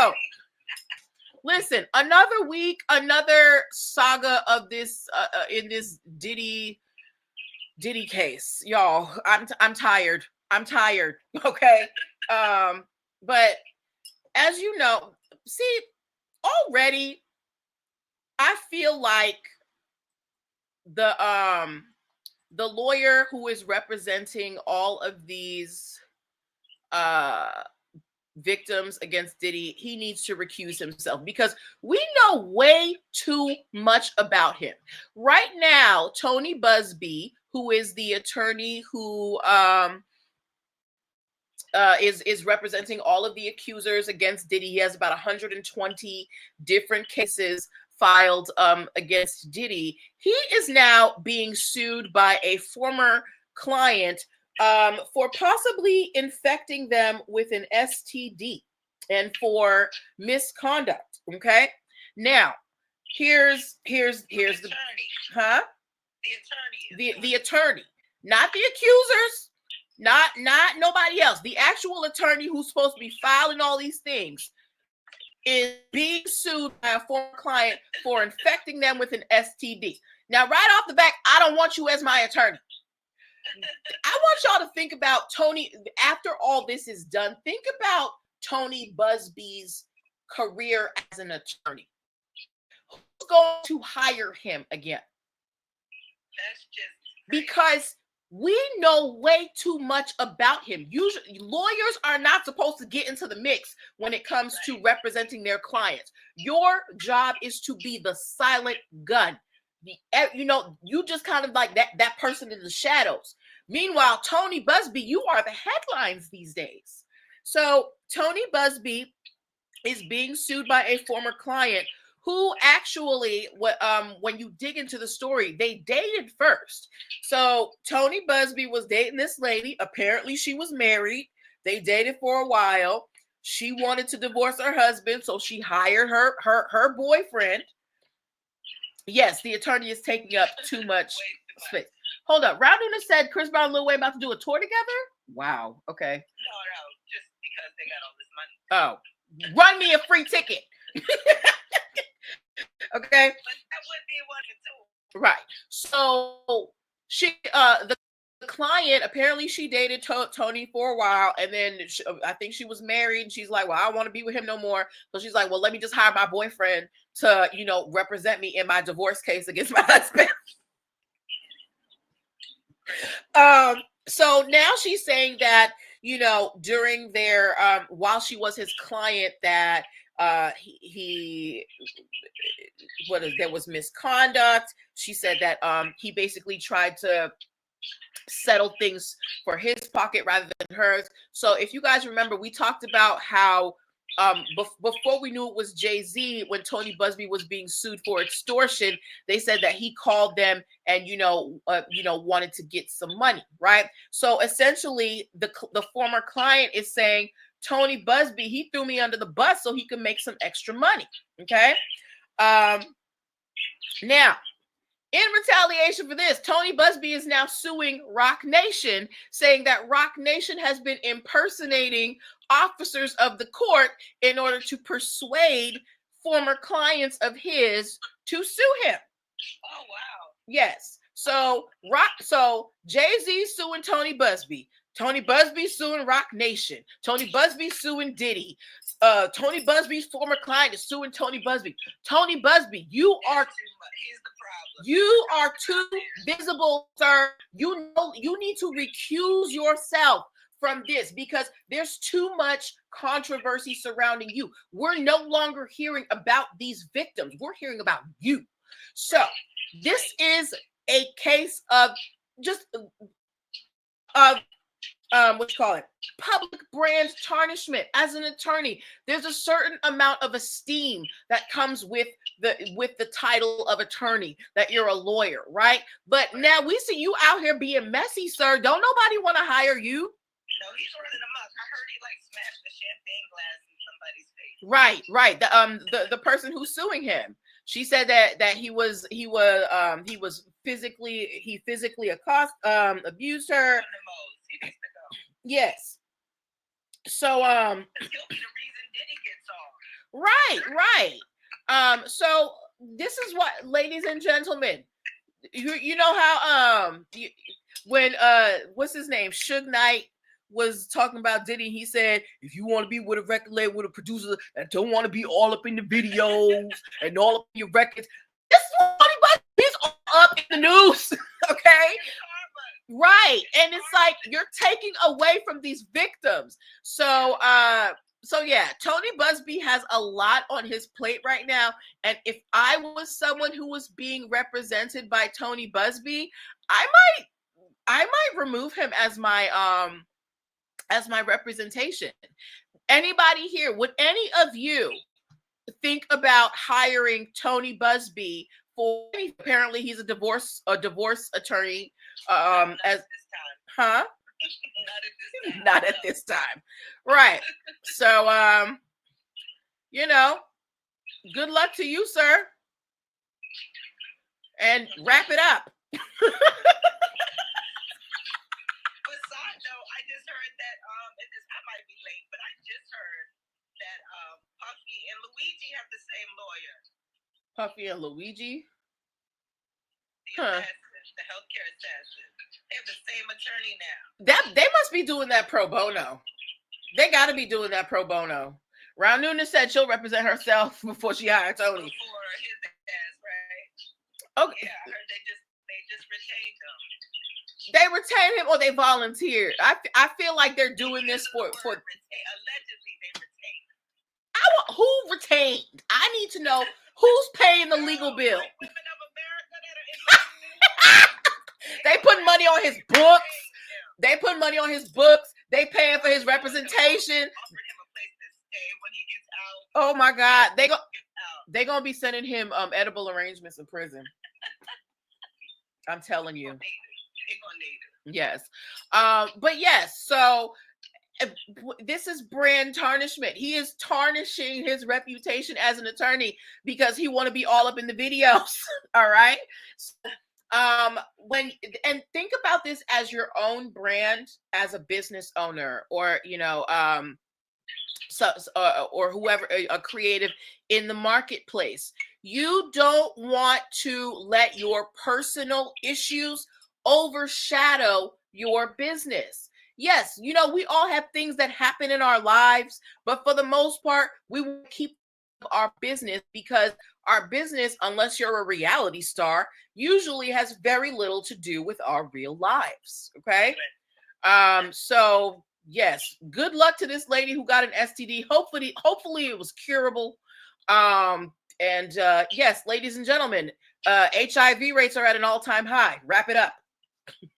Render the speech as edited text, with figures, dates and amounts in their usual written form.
So listen, another week, another saga of this in this Diddy case, y'all. I'm tired. Okay. But as you know, see, already I feel like the lawyer who is representing all of these victims against Diddy, he needs to recuse himself because we know way too much about him. Right now, Tony Buzbee, who is the attorney who is representing all of the accusers against Diddy. He has about 120 different cases filed against Diddy. He is now being sued by a former client for possibly infecting them with an STD and for misconduct. Okay, now here's the attorney. Huh? The attorney. The attorney, not the accusers. Not nobody else. The actual attorney who's supposed to be filing all these things is being sued by a former client for infecting them with an STD. Now, right off the back, I don't want you as my attorney. I want y'all to think about Tony. After all this is done, think about Tony Buzbee's career as an attorney. Who's going to hire him again? That's just because we know way too much about him. Usually, lawyers are not supposed to get into the mix when it comes to representing their clients. Your job is to be the silent gun. You just kind of like that person in the shadows. Meanwhile, Tony Buzbee, you are the headlines these days. So Tony Buzbee is being sued by a former client who actually, when you dig into the story, they dated first. So Tony Buzbee was dating this lady. Apparently she was married. They dated for a while. She wanted to divorce her husband, so she hired her boyfriend. Yes, the attorney is taking up too much space. Hold up. Rounduna said Chris Brown and Lil Wayne about to do a tour together? Wow. Okay. No, just because they got all this money. Oh. Run me a free ticket. Okay. But that would be one to do. Right. So she, the client, apparently she dated Tony for a while, and then I think she was married, and she's like, well, I don't want to be with him no more. So she's like, well, let me just hire my boyfriend to, represent me in my divorce case against my husband. So now she's saying that, during their, while she was his client, that there was misconduct. She said that he basically tried to settle things for his pocket rather than hers. So if you guys remember, we talked about how before we knew it was Jay-Z, when Tony Buzbee was being sued for extortion, they said that he called them and wanted to get some money, right? So essentially the former client is saying, Tony Buzbee, he threw me under the bus so he could make some extra money. Okay. Now, in retaliation for this, Tony Buzbee is now suing Roc Nation, saying that Roc Nation has been impersonating officers of the court in order to persuade former clients of his to sue him. Oh, wow. Yes. So Jay-Z suing Tony Buzbee. Tony Buzbee suing Roc Nation. Tony Buzbee suing Diddy. Tony Buzbee's former client is suing Tony Buzbee. Tony Buzbee, you are too visible, sir. You need to recuse yourself from this because there's too much controversy surrounding you. We're no longer hearing about these victims. We're hearing about you. So this is a case of just public brand tarnishment. As an attorney, there's a certain amount of esteem that comes with the title of attorney, that you're a lawyer, right? But now we see you out here being messy, sir. Don't nobody want to hire you. No, he's running amok. I heard he smashed the champagne glass in somebody's face. Right. The person who's suing him. She said that he physically abused her. Yes. So he'll be the reason Diddy gets off. Right. So this is what, ladies and gentlemen, you know how when what's his name, Suge Knight was talking about Diddy, he said, if you want to be with a record label with a producer that don't want to be all up in the videos and all up in your records, this is funny, but he's all up in the news. Okay, right. And it's like you're taking away from these victims. So yeah, Tony Buzbee has a lot on his plate right now. And if I was someone who was being represented by Tony Buzbee, I might remove him as my representation. Anybody here, would any of you think about hiring Tony Buzbee for? Apparently he's a divorce attorney. As this time. Huh? Not at this time. Right. So good luck to you, sir. And wrap it up. But side note, I just heard that and this I might be late, but I just heard that Puffy and Luigi have the same lawyer. Puffy and Luigi? The assassin, the healthcare assassin. They have the same attorney now. They must be doing that pro bono. They got to be doing that pro bono. Round Noonan said she'll represent herself before she hired Tony. Before his ass, right? Okay. Yeah, I heard they just retained him. They retained him or they volunteered. I feel like they're doing this for allegedly they retained. Who retained? I need to know who's paying the legal bill. Like women of America that are in they put money on his books. They put money on his books. They paying for his representation. Oh my God. They gonna be sending him edible arrangements in prison. I'm telling you. Yes. But yes, so this is brand tarnishment. He is tarnishing his reputation as an attorney because he want to be all up in the videos. All right. And think about this as your own brand as a business owner, or or whoever, a creative in the marketplace. You don't want to let your personal issues overshadow your business. Yes, we all have things that happen in our lives, but for the most part, we will keep our business, because our business, unless you're a reality star, usually has very little to do with our real lives. Okay. So yes, good luck to this lady who got an STD. Hopefully it was curable. Yes, ladies and gentlemen, HIV rates are at an all-time high. Wrap it up.